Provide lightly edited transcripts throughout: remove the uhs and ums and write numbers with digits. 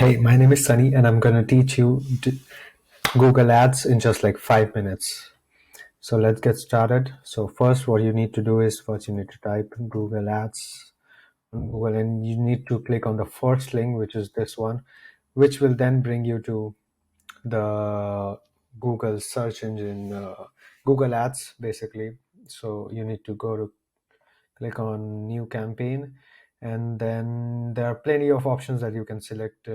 Hey, my name is Sunny, and I'm going to teach you Google Ads in just like 5 minutes. So let's get started. So first, what you need to do is first you need to type Google Ads on Google, and you need to click on the first link, which is this one, which will then bring you to the Google search engine, Google Ads, basically. So you need to go to click on New Campaign, and then there are plenty of options that you can select.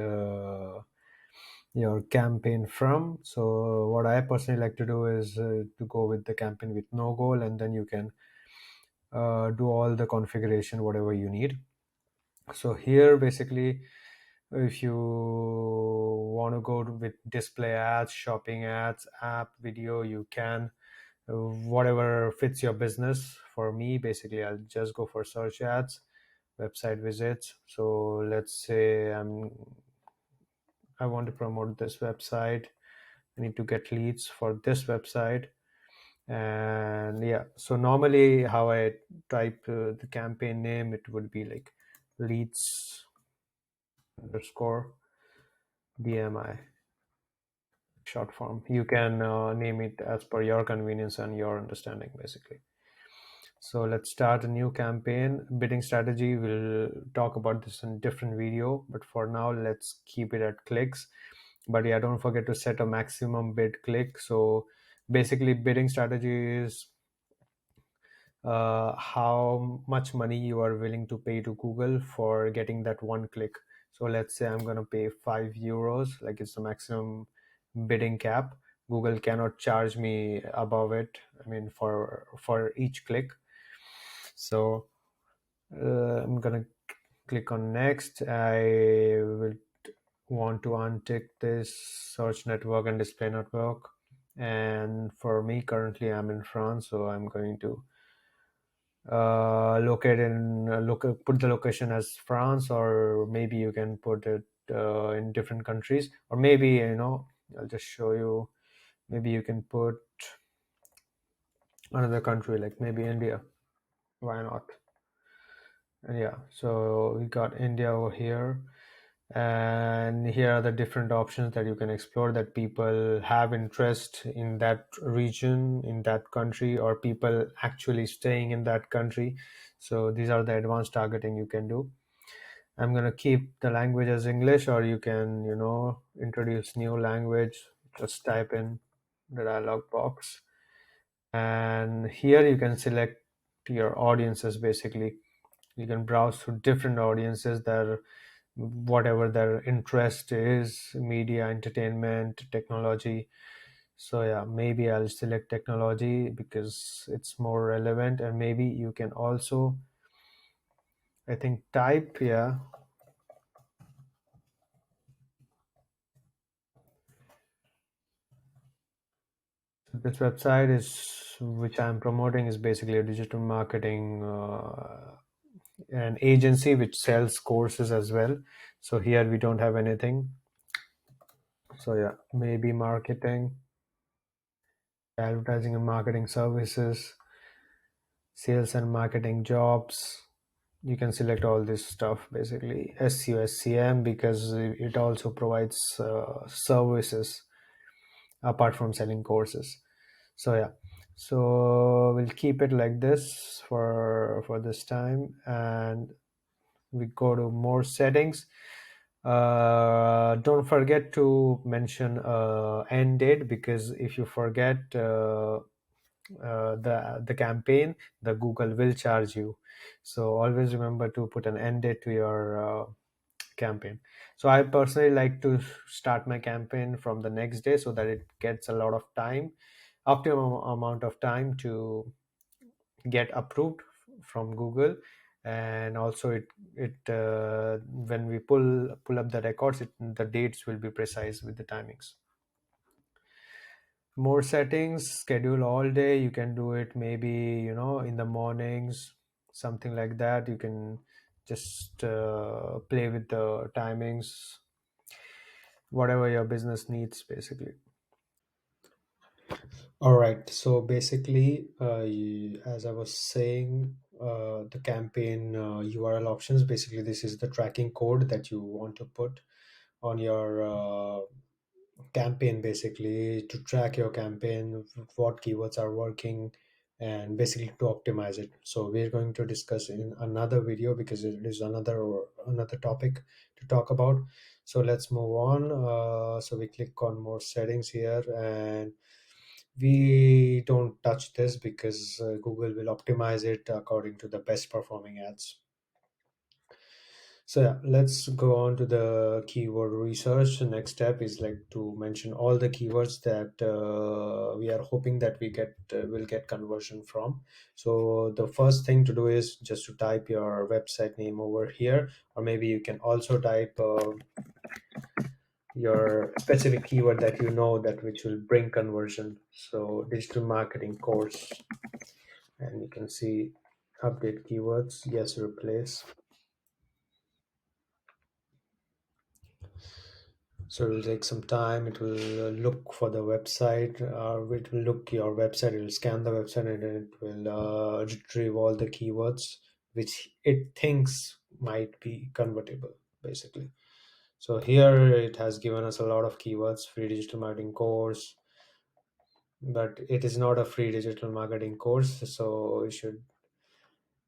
Your campaign from. So what I personally like to do is to go with the campaign with no goal, and then you can do all the configuration whatever you need. So here basically, if you want to go with display ads, shopping ads, app video, you can, whatever fits your business. For me, basically, I'll just go for search ads, website visits. So let's say I want to promote this website. I need to get leads for this website. And yeah, so normally how I type the campaign name, it would be like leads underscore DMI, short form. You can name it as per your convenience and your understanding, basically. So let's start a new campaign. Bidding strategy, we'll talk about this in different video, but for now, let's keep it at clicks. But yeah, don't forget to set a maximum bid click. So basically, bidding strategy is how much money you are willing to pay to Google for getting that one click. So let's say I'm going to pay €5, like it's the maximum bidding cap. Google cannot charge me above it. I mean, for each click. So I'm gonna click on next. I will want to untick this search network and display network. And for me, currently I'm in France, so I'm going to locate in put the location as France, or maybe you can put it in different countries, or maybe I'll just show you. Maybe you can put another country, like maybe India. Why not? And yeah, so we got India over here, and here are the different options that you can explore, that people have interest in that region, in that country, or people actually staying in that country. So these are the advanced targeting you can do. I'm going to keep the language as English, or you can introduce new language. Just type in the dialog box, and here you can select your audiences. Basically, you can browse through different audiences that, whatever their interest is, media, entertainment, technology. So yeah, maybe I'll select technology because it's more relevant. And maybe you can also, I think, type. Yeah, this website is, which I'm promoting, is basically a digital marketing an agency which sells courses as well. So here we don't have anything. So yeah, maybe marketing, advertising and marketing services, sales and marketing jobs. You can select all this stuff, basically SEO, SCM, because it also provides services apart from selling courses. So yeah, so we'll keep it like this for this time, and we go to more settings. Don't forget to mention end date, because if you forget the campaign, the Google will charge you. So always remember to put an end date to your campaign. So I personally like to start my campaign from the next day, so that it gets a lot of time, optimum amount of time to get approved from Google. And also when we pull up the records, the dates will be precise with the timings. More settings, schedule all day. You can do it maybe in the mornings, something like that. You can just play with the timings, whatever your business needs, basically. All right. So basically, as I was saying, the campaign URL options, basically, this is the tracking code that you want to put on your campaign, basically to track your campaign, what keywords are working, and basically to optimize it. So we're going to discuss in another video because it is another topic to talk about. So let's move on. So we click on more settings here, and we don't touch this because Google will optimize it according to the best performing ads. So yeah, let's go on to the keyword research. The next step is like to mention all the keywords that we are hoping that we get will get conversion from. So the first thing to do is just to type your website name over here, or maybe you can also type your specific keyword that you know that which will bring conversion. So digital marketing course, and you can see update keywords. Yes, replace. So it will take some time. It will look for the website. It will look your website. It will scan the website and then it will retrieve all the keywords which it thinks might be convertible, basically. So here it has given us a lot of keywords: free digital marketing course, but it is not a free digital marketing course. So you should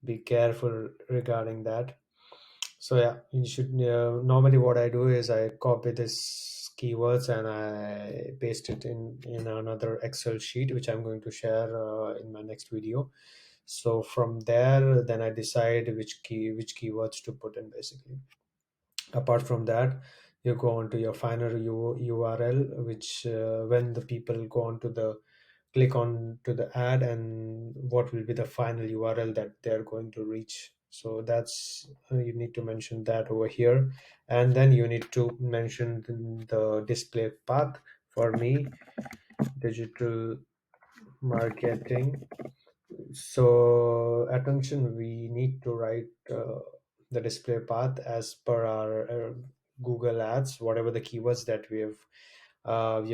be careful regarding that. So yeah, you should normally what I do is I copy this keywords and I paste it in another Excel sheet which I'm going to share in my next video. So from there, then I decide which keywords to put in, basically. Apart from that, you go on to your final URL, which when the people go on to the click on to the ad, and what will be the final URL that they're going to reach. So that's you need to mention that over here, and then you need to mention the display path. For me, digital marketing. So attention, we need to write the display path as per our Google Ads, whatever the keywords that we have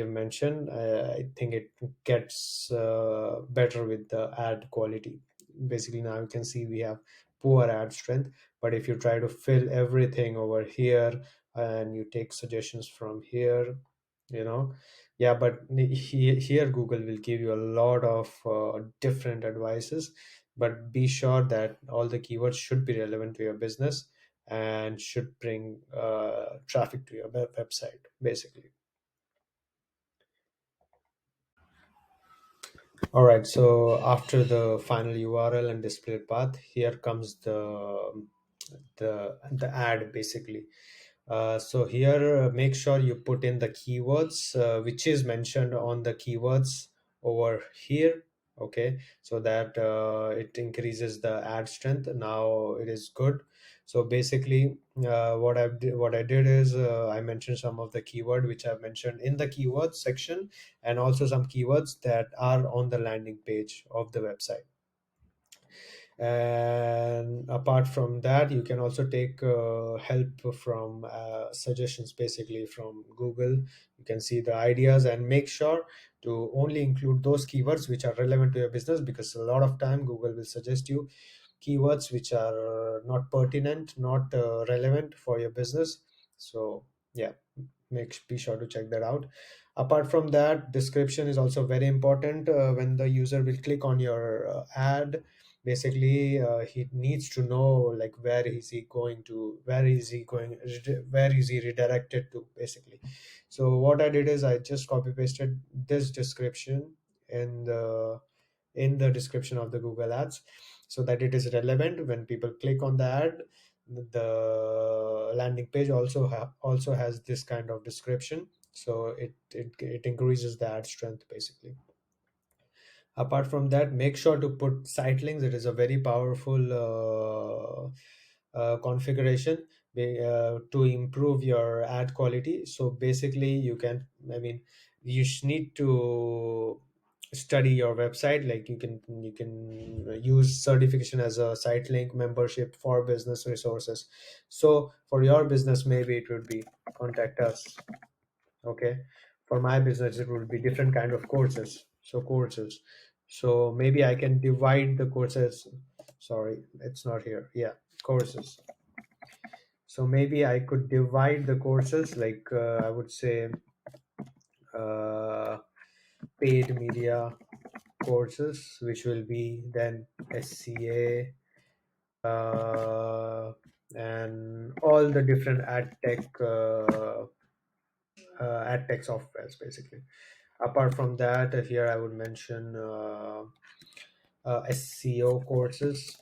mentioned. I think it gets better with the ad quality. Basically, now you can see we have poor ad strength, but if you try to fill everything over here and you take suggestions from here, you know, yeah, but here Google will give you a lot of different advices, but be sure that all the keywords should be relevant to your business and should bring traffic to your website, basically. All right, so after the final URL and display path, here comes the ad, basically. So here, make sure you put in the keywords which is mentioned on the keywords over here. Okay, so that it increases the ad strength. Now it is good. So basically, what I did is I mentioned some of the keyword which I've mentioned in the keywords section, and also some keywords that are on the landing page of the website. And apart from that, you can also take help from suggestions, basically from Google. You can see the ideas and make sure to only include those keywords which are relevant to your business, because a lot of time Google will suggest you keywords which are not pertinent, not relevant for your business. So yeah, be sure to check that out. Apart from that, description is also very important. When the user will click on your ad, basically he needs to know like where is he redirected to, basically. So what I did is I just copy pasted this description in the description of the Google Ads, so that it is relevant when people click on the ad. The landing page also has this kind of description, so it increases the ad strength, basically. Apart from that, make sure to put site links. It is a very powerful configuration to improve your ad quality. So basically, I mean, need to study your website. Like you can use certification as a site link, membership for business resources. So for your business, maybe it would be contact us. Okay, for my business it would be different kind of courses. So maybe I can divide the courses. Sorry, it's not here. Yeah, courses. So maybe I could divide the courses, like I would say uh, paid media courses, which will be then SCA, and all the different ad tech softwares basically. Apart from that, here I would mention SEO courses.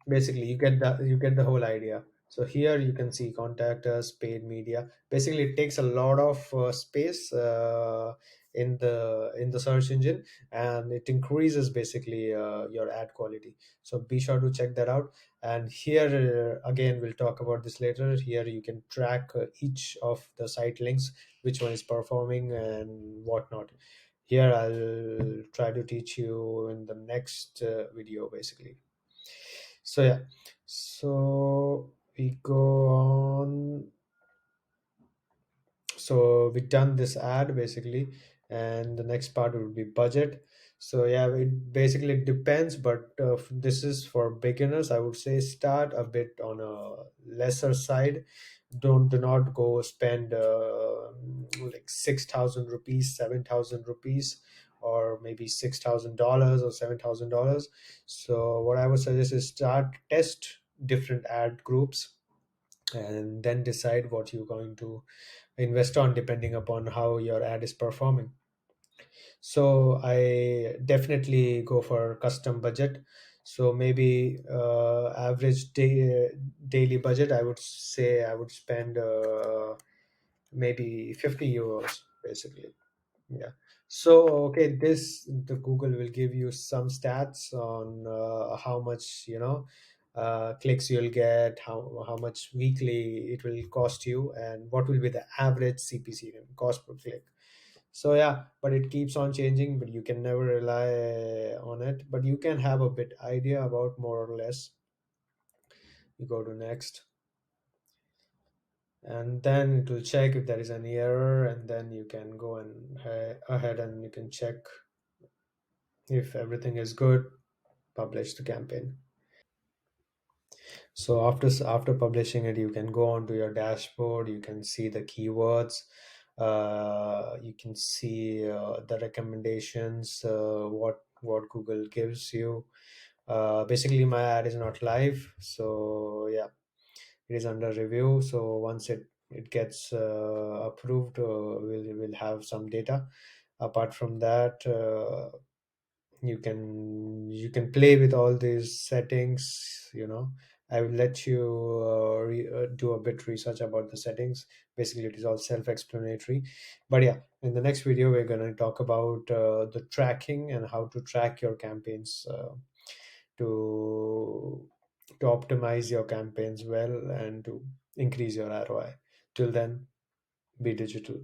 Basically, you get the whole idea. So here you can see contact us, paid media. Basically, it takes a lot of space in the search engine, and it increases basically your ad quality. So be sure to check that out. And here again, we'll talk about this later. Here you can track each of the site links, which one is performing and whatnot. Here I'll try to teach you in the next video basically. So yeah, so we go on. So we done this ad basically, and the next part would be budget. So yeah, it basically depends, but this is for beginners. I would say start a bit on a lesser side. Do not go spend like 6,000 rupees, 7,000 rupees, or maybe $6,000 or $7,000. So what I would suggest is start test different ad groups, and then decide what you're going to invest on depending upon how your ad is performing. So I definitely go for custom budget. So maybe average daily budget, I would say I would spend maybe 50 euros basically. Yeah. So, okay, the Google will give you some stats on how much, clicks you'll get, how much weekly it will cost you, and what will be the average CPC, cost per click. So yeah, but it keeps on changing, but you can never rely on it. But you can have a bit idea about more or less. You go to next, and then it will check if there is any error, and then you can go and ahead and you can check if everything is good, publish the campaign. So after publishing it, you can go onto your dashboard. You can see the keywords. You can see the recommendations. What Google gives you. Basically, my ad is not live, so yeah, it is under review. So once it gets approved, we'll have some data. Apart from that, you can play with all these settings. I will let you do a bit research about the settings. Basically, it is all self-explanatory. But yeah, in the next video we're going to talk about the tracking and how to track your campaigns, to to optimize your campaigns well and to increase your ROI. Till then, be digital.